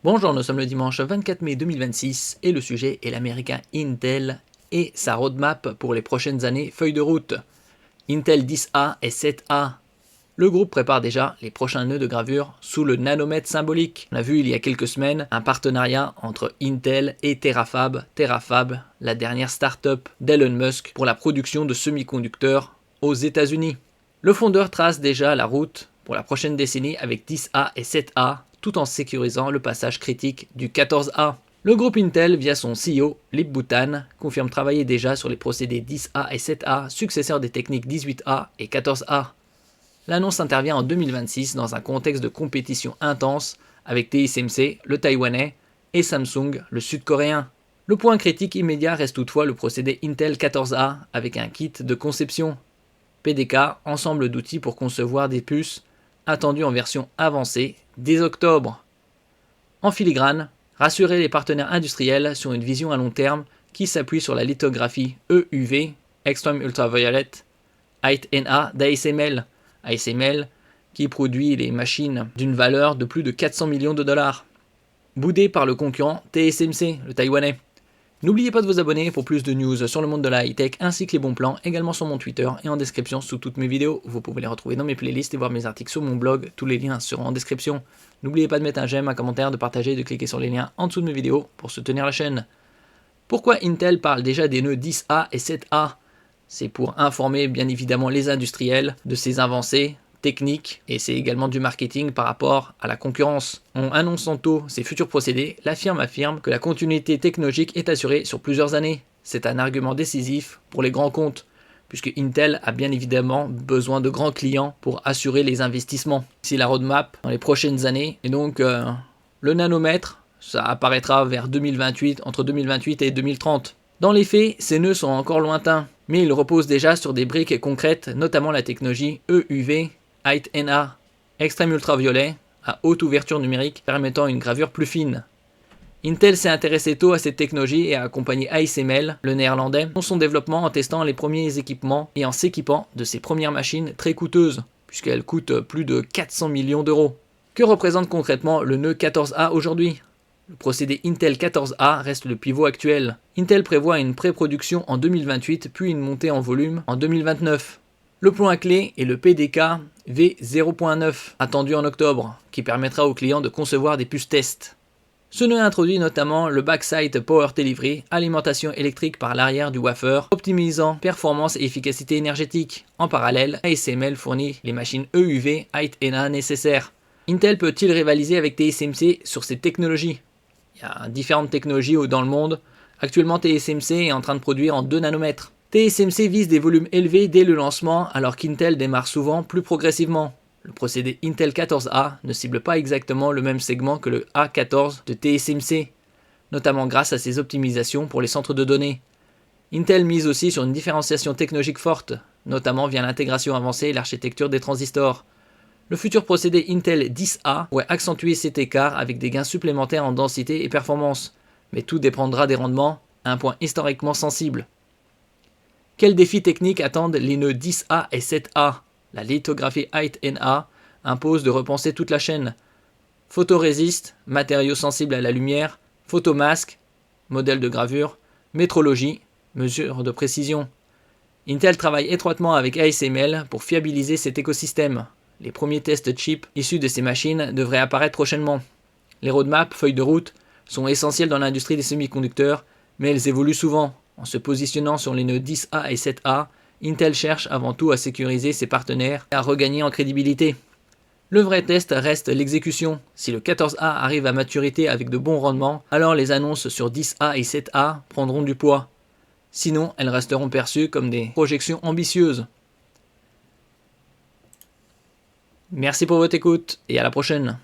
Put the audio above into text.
Bonjour, nous sommes le dimanche 24 mai 2026 et le sujet est l'américain Intel et sa roadmap pour les prochaines années, feuille de route. Intel 10A et 7A. Le groupe prépare déjà les prochains nœuds de gravure sous le nanomètre symbolique. On a vu il y a quelques semaines un partenariat entre Intel et Terafab, la dernière start-up d'Elon Musk pour la production de semi-conducteurs aux États-Unis. Le fondeur trace déjà la route pour la prochaine décennie avec 10A et 7A, tout en sécurisant le passage critique du 14A. Le groupe Intel, via son CEO, Lip Bhutan, confirme travailler déjà sur les procédés 10A et 7A, successeurs des techniques 18A et 14A. L'annonce intervient en 2026 dans un contexte de compétition intense avec TSMC, le taïwanais, et Samsung, le sud-coréen. Le point critique immédiat reste toutefois le procédé Intel 14A avec un kit de conception. PDK, ensemble d'outils pour concevoir des puces, attendu en version avancée dès octobre. En filigrane, rassurer les partenaires industriels sur une vision à long terme qui s'appuie sur la lithographie EUV, Extreme Ultraviolet, Height NA d'ASML, ASML qui produit les machines d'une valeur de plus de 400 millions de dollars. Boudé par le concurrent TSMC, le taïwanais. N'oubliez pas de vous abonner pour plus de news sur le monde de la high-tech ainsi que les bons plans, également sur mon Twitter et en description sous toutes mes vidéos. Vous pouvez les retrouver dans mes playlists et voir mes articles sur mon blog, tous les liens seront en description. N'oubliez pas de mettre un j'aime, un commentaire, de partager et de cliquer sur les liens en dessous de mes vidéos pour soutenir la chaîne. Pourquoi Intel parle déjà des nœuds 10A et 7A? C'est pour informer bien évidemment les industriels de ces avancées techniques et c'est également du marketing par rapport à la concurrence. En annonçant tôt ces futurs procédés, la firme affirme que la continuité technologique est assurée sur plusieurs années. C'est un argument décisif pour les grands comptes, puisque Intel a bien évidemment besoin de grands clients pour assurer les investissements. C'est la roadmap dans les prochaines années, et donc le nanomètre, ça apparaîtra vers 2028, entre 2028 et 2030. Dans les faits, ces nœuds sont encore lointains, mais ils reposent déjà sur des briques concrètes, notamment la technologie EUV, Height NA, Extreme Ultraviolet, à haute ouverture numérique, permettant une gravure plus fine. Intel s'est intéressé tôt à cette technologie et a accompagné ASML, le néerlandais, dans son développement en testant les premiers équipements et en s'équipant de ses premières machines très coûteuses, puisqu'elles coûtent plus de 400 millions d'euros. Que représente concrètement le nœud 14A aujourd'hui ? Le procédé Intel 14A reste le pivot actuel. Intel prévoit une pré-production en 2028 puis une montée en volume en 2029. Le point clé est le PDK V0.9 attendu en octobre qui permettra aux clients de concevoir des puces test. Ce nœud introduit notamment le Backside Power Delivery, alimentation électrique par l'arrière du wafer, optimisant performance et efficacité énergétique. En parallèle, ASML fournit les machines EUV Height NA nécessaires. Intel peut-il rivaliser avec TSMC sur ces technologies ? Il y a différentes technologies dans le monde. Actuellement, TSMC est en train de produire en 2 nanomètres. TSMC vise des volumes élevés dès le lancement, alors qu'Intel démarre souvent plus progressivement. Le procédé Intel 14A ne cible pas exactement le même segment que le A14 de TSMC, notamment grâce à ses optimisations pour les centres de données. Intel mise aussi sur une différenciation technologique forte, notamment via l'intégration avancée et l'architecture des transistors. Le futur procédé Intel 10A pourrait accentuer cet écart avec des gains supplémentaires en densité et performance, mais tout dépendra des rendements, un point historiquement sensible. Quels défis techniques attendent les nœuds 10A et 7A ? La lithographie Height NA impose de repenser toute la chaîne. Photorésiste, matériaux sensibles à la lumière, photomasque, modèle de gravure, métrologie, mesure de précision. Intel travaille étroitement avec ASML pour fiabiliser cet écosystème. Les premiers tests chips issus de ces machines devraient apparaître prochainement. Les roadmaps, feuilles de route, sont essentielles dans l'industrie des semi-conducteurs, mais elles évoluent souvent. En se positionnant sur les nœuds 10A et 7A, Intel cherche avant tout à sécuriser ses partenaires et à regagner en crédibilité. Le vrai test reste l'exécution. Si le 14A arrive à maturité avec de bons rendements, alors les annonces sur 10A et 7A prendront du poids. Sinon, elles resteront perçues comme des projections ambitieuses. Merci pour votre écoute et à la prochaine.